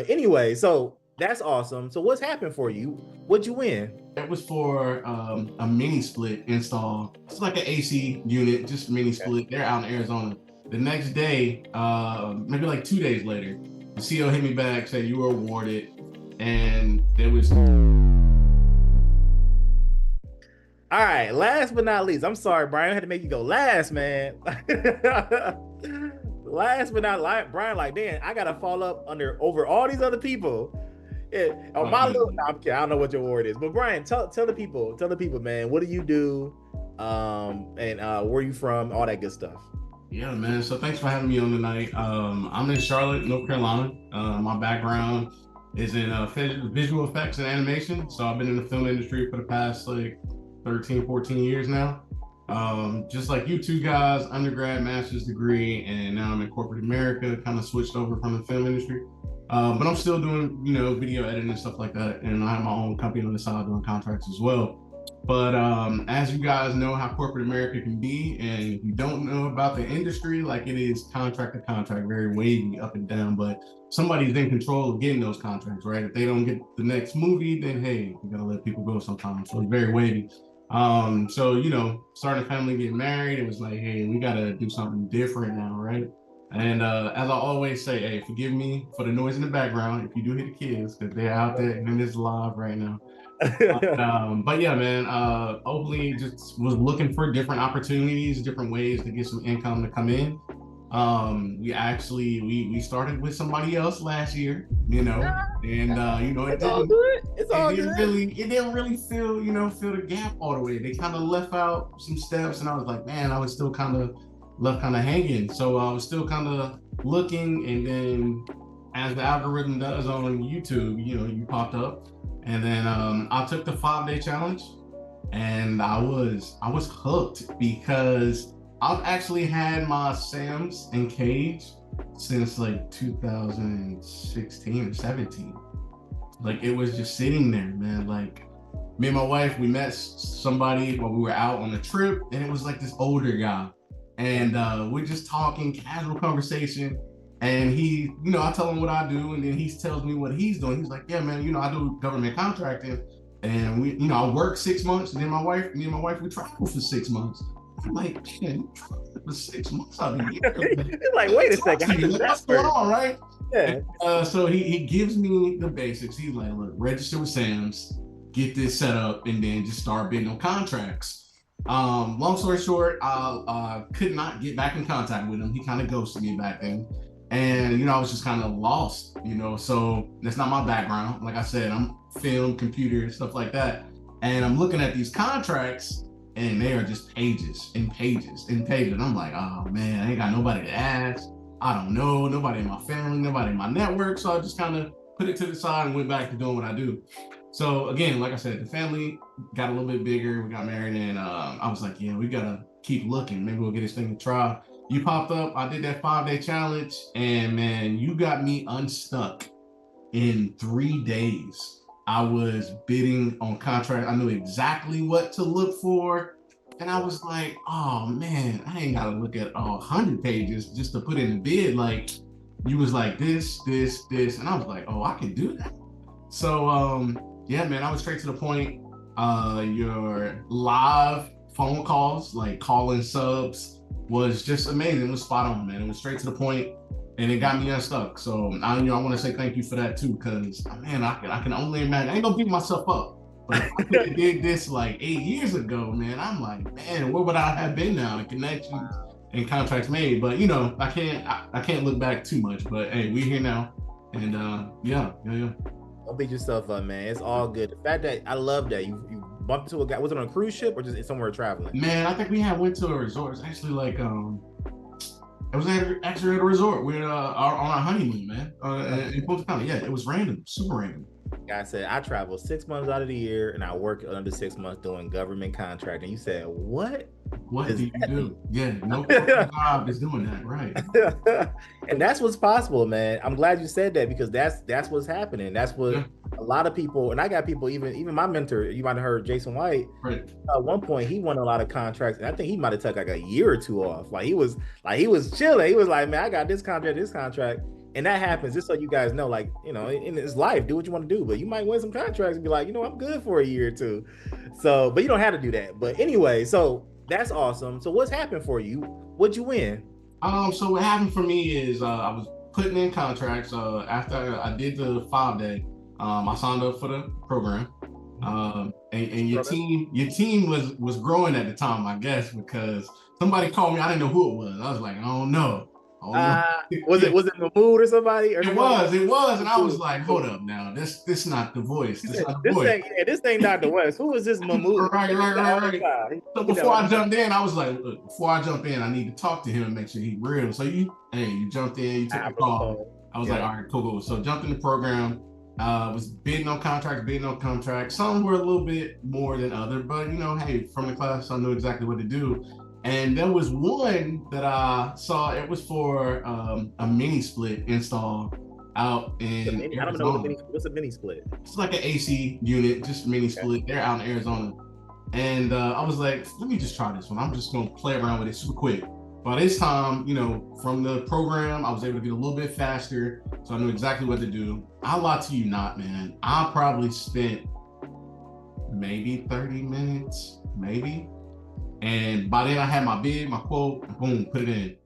Anyway, so that's awesome. So what's happened for you? What'd you win? That was for a mini split install. It's like an AC unit, just mini split. They're out in Arizona. The next day, maybe like 2 days later, the CEO hit me back, said you were awarded, and there was. All right, last but not least, I'm sorry, Brian, I had to make you go last, man. Last but not least, Brian, like, damn, I gotta fall up over all these other people. Yeah, on my little, I don't know what your award is, but Brian, tell the people, man, what do you do, and where you from, all that good stuff. Yeah, man. So thanks for having me on tonight. I'm in Charlotte, North Carolina. My background is in visual effects and animation. So I've been in the film industry for the past like 13, 14 years now. Just like you two guys, undergrad, master's degree, and now I'm in corporate America, kind of switched over from the film industry. But I'm still doing, video editing and stuff like that. And I have my own company on the side doing contracts as well. But as you guys know how corporate America can be, and if you don't know about the industry, like it is contract to contract, very wavy up and down, but somebody's in control of getting those contracts, right? If they don't get the next movie, then hey, you gotta let people go sometimes. So it's very wavy. So, starting a family, getting married, it was like, hey, we gotta do something different now, right? And as I always say, hey, forgive me for the noise in the background if you do hear the kids, because they're out there and it's live right now. But yeah, man, hopefully just was looking for different opportunities, different ways to get some income to come in. We started with somebody else last year, and it's all good. It didn't really fill the gap all the way. They kind of left out some steps, and I was like, man, I was still kind of left hanging. So I was still kind of looking, and then as the algorithm does on YouTube, you popped up. And then I took the 5-day challenge, and I was hooked because I've actually had my Sam's and Cage since like 2016 or 17. Like it was just sitting there, man. Like me and my wife, we met somebody while we were out on a trip, and it was like this older guy, and we're just talking, casual conversation. And he, I tell him what I do, and then he tells me what he's doing. He's like, yeah, man, I do government contracting, and we, I work 6 months, and then me and my wife, we travel for 6 months. I'm like, man, you travel for 6 months out of the year. Like, wait a second, what's going on, right? Yeah. And, so he gives me the basics. He's like, look, register with Sam's, get this set up, and then just start bidding on contracts. Long story short, I could not get back in contact with him. He kind of ghosted me back then. And, I was just kind of lost, so that's not my background. Like I said, I'm film, computer, stuff like that. And I'm looking at these contracts, and they are just pages and pages and pages. And I'm like, oh man, I ain't got nobody to ask. I don't know, nobody in my family, nobody in my network. So I just kind of put it to the side and went back to doing what I do. So again, like I said, the family got a little bit bigger. We got married, and I was like, yeah, we gotta keep looking. Maybe we'll get this thing to try. You popped up, I did that 5-day challenge, and man, you got me unstuck in 3 days. I was bidding on contract. I knew exactly what to look for. And I was like, oh man, I ain't gotta look at 100 pages just to put in a bid. Like, you was like this. And I was like, oh, I can do that. So yeah, man, I was straight to the point. Your live phone calls, like calling subs, was just amazing. It was spot on, man. It was straight to the point, and it got me unstuck. So I want to say thank you for that too, because man, I can only imagine. I ain't gonna beat myself up, but if I could have did this like 8 years ago, man, I'm like, man, where would I have been now? The connections and contracts made, but I can't look back too much. But hey, we're here now, and yeah. Don't beat yourself up, man. It's all good. The fact that I love that you bumped into a guy. Was it on a cruise ship or just somewhere traveling? Man, I think we went to a resort. It's actually like it was actually at a resort. We're on our honeymoon, man. In Punta Cana. Yeah, it was random, super random. Like I said, I travel 6 months out of the year, and I work under 6 months doing government contracting. You said, what? What do you do? Yeah, no job is doing that, right? And that's what's possible, man. I'm glad you said that, because that's what's happening. That's what a lot of people, and I got people, even my mentor, you might have heard Jason White. Right. At one point, he won a lot of contracts, and I think he might have took like a year or two off. Like he was chilling. He was like, man, I got this contract, And that happens, just so you guys know, like, you know, in this life, do what you want to do, but you might win some contracts and be like, you know, I'm good for a year or two. So, but you don't have to do that. But anyway, so that's awesome. So what's happened for you? What'd you win? So what happened for me is I was putting in contracts. After I did the 5-day, I signed up for the program. And your team was growing at the time, I guess, because somebody called me. I didn't know who it was. I was like, I don't know. Was it Mahmoud or somebody? It was, and I was like, hold up now, this not the voice. This ain't Dr. West. Who is this Mahmoud? Right. So before I jumped in, I was like, I need to talk to him and make sure he's real. So you jumped in, you took the call. I was like, all right, cool. So jumped in the program. Was bidding on contracts. Some were a little bit more than others, but you know, hey, from the class, I knew exactly what to do. And there was one that I saw. It was for a mini split install out in Arizona. I don't know what's a mini split. It's like an AC unit, just mini split. They're out in Arizona. And I was like, let me just try this one. I'm just gonna play around with it super quick. By this time, you know, from the program, I was able to get a little bit faster, so I knew exactly what to do. I'll lie to you not, man. I probably spent maybe 30 minutes, maybe. And by then I had my bid, my quote, and boom, put it in.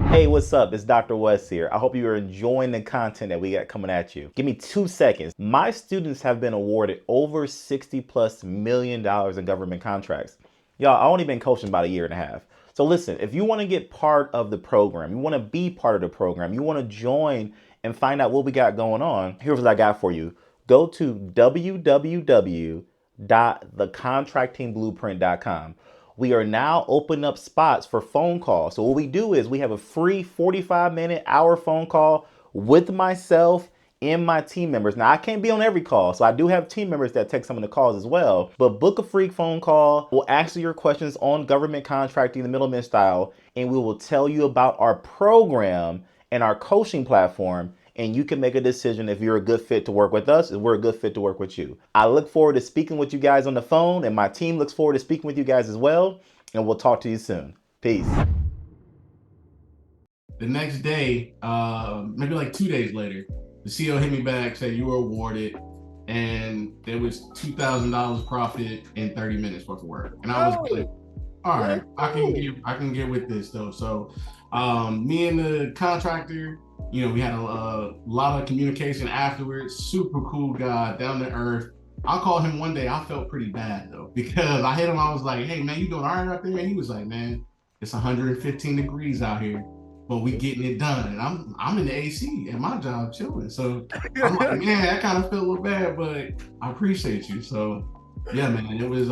Hey, what's up? It's Dr. West here. I hope you are enjoying the content that we got coming at you. Give me 2 seconds. My students have been awarded over $60+ million in government contracts. Y'all, I've only been coaching about 1.5 years. So listen, if you want to get part of the program, you want to be part of the program, you want to join and find out what we got going on, here's what I got for you. Go to www.thecontractingblueprint.com. We are now opening up spots for phone calls. So what we do is we have a free 45-minute hour phone call with myself and my team members. Now, I can't be on every call, so I do have team members that take some of the calls as well, but book a free phone call. We'll answer your questions on government contracting, the middleman style, and we will tell you about our program and our coaching platform, and you can make a decision if you're a good fit to work with us and we're a good fit to work with you. I look forward to speaking with you guys on the phone, and my team looks forward to speaking with you guys as well, and we'll talk to you soon. Peace. The next day, maybe like 2 days later, the CEO hit me back, said you were awarded, and there was $2,000 profit in 30 minutes worth of work. And I was like, all right, I can get with this though. So me and the contractor, you know, we had a lot of communication afterwards. Super cool guy, down to earth. I called him one day. I felt pretty bad though, because I hit him. I was like, hey man, you doing all right out there? And he was like, man, it's 115 degrees out here, but we getting it done. And I'm in the AC at my job chilling. So I'm like, man, I kind of feel a little bad, but I appreciate you. So yeah, man, it was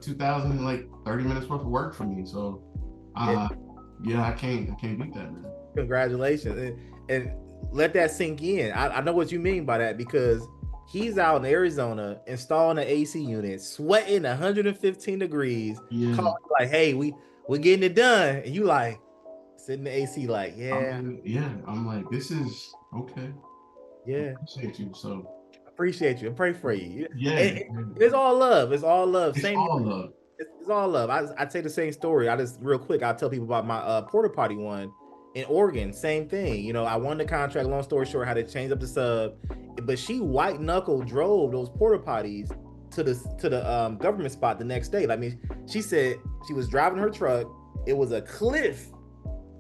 2,000, like 30 minutes worth of work for me. So yeah, I can't beat that, man. Congratulations. And let that sink in. I know what you mean by that, because he's out in Arizona installing an AC unit, sweating 115 degrees, calling like, hey, we're getting it done. And you like, sitting in the AC like, yeah. I'm like, this is okay. Yeah. I appreciate you. So appreciate you and pray for you. Yeah. It's all love. It's all love. It's all love. It's all love. I say the same story. I'll tell people about my porta potty one in Oregon. Same thing. You know, I won the contract, long story short, had to change up the sub, but she white knuckle drove those porta potties to the government spot the next day. I mean, she said she was driving her truck. It was a cliff,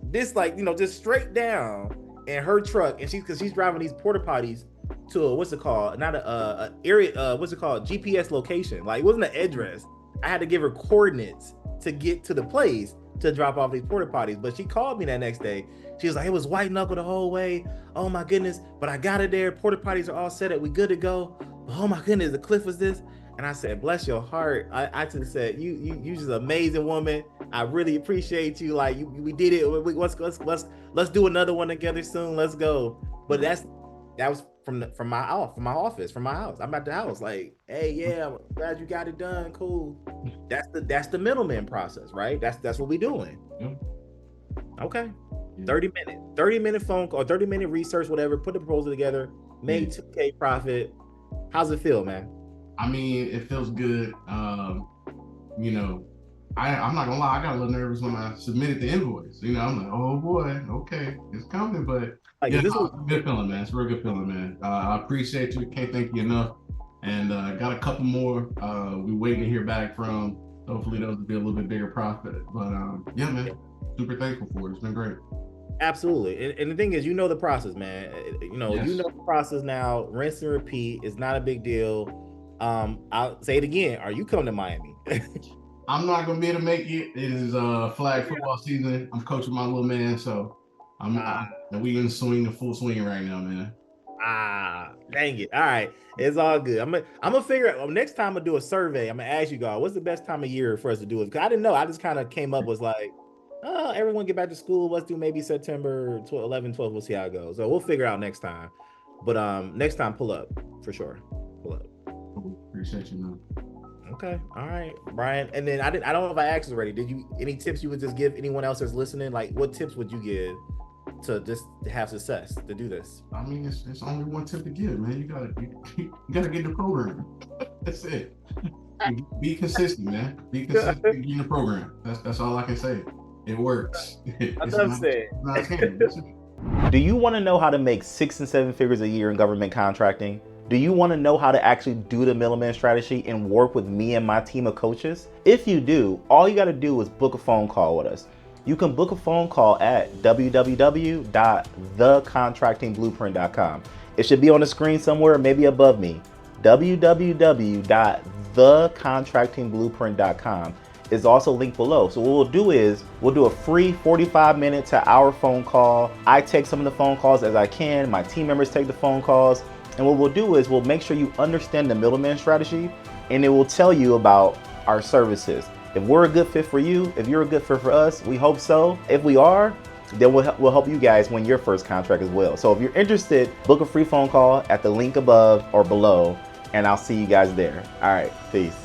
this like, you know, just straight down, and her truck, and she's driving these porta potties to a, what's it called? Not a area, what's it called? GPS location. Like, it wasn't an address. I had to give her coordinates to get to the place to drop off these porta potties. But she called me that next day. She was like, it was white knuckle the whole way. Oh my goodness. But I got it there. Porta potties are all set up. We good to go. Oh my goodness, the cliff was this. And I said, bless your heart. I just said, you just an amazing woman. I really appreciate you. Like, we did it. Let's do another one together soon. Let's go. But that was from my office, from my house. I'm at the house like, hey, yeah, I'm glad you got it done. Cool. That's the middleman process, right? That's what we doing. Okay. 30-minute phone call, 30-minute research, whatever, put the proposal together, made $2K profit. How's it feel, man? I mean, it feels good. You know, I'm not gonna lie, I got a little nervous when I submitted the invoice. You know, I'm like, oh boy, okay, it's coming. But Like, yeah, this no, was it's a good feeling, man. It's a real good feeling, man. I appreciate you. Can't thank you enough. And got a couple more. We're waiting to hear back from. Hopefully, those will be a little bit bigger profit. But yeah, man, super thankful for it. It's been great. absolutely. And the thing is, you know the process, man. You know, Yes. you know the process now. Rinse and repeat. It's not a big deal. I'll say it again. Are you coming to Miami? I'm not gonna be able to make it. It is flag football season. I'm coaching my little man, so we in the full swing right now, man. Dang it. All right. It's all good. I'm gonna figure out next time I do a survey. I'm gonna ask you guys, what's the best time of year for us to do it? Because I didn't know. I just kind of came up with like, everyone get back to school. Let's do maybe September 11, 12. We'll see how it goes. So we'll figure out next time. But next time, pull up for sure. Pull up. Appreciate you, man. Okay. All right, Brian. And then I don't know if I asked already. Did you any tips you would just give anyone else that's listening? Like, what tips would you give to just have success to do this? I mean, it's only one tip to give, man. You gotta get the program. That's it. Be consistent, man. Be consistent in the program. That's all I can say. It works. Do you want to know how to make 6 and 7 figures a year in government contracting? Do you want to know how to actually do the middleman strategy and work with me and my team of coaches? If you do, all you got to do is book a phone call with us. You can book a phone call at www.thecontractingblueprint.com. It should be on the screen somewhere, maybe above me. www.thecontractingblueprint.com is also linked below. So what we'll do is we'll do a free 45-minute to hour phone call. I take some of the phone calls as I can. My team members take the phone calls. And what we'll do is we'll make sure you understand the middleman strategy, and it will tell you about our services. If we're a good fit for you, if you're a good fit for us, we hope so. If we are, then we'll help you guys win your first contract as well. So if you're interested, book a free phone call at the link above or below, and I'll see you guys there. All right, peace.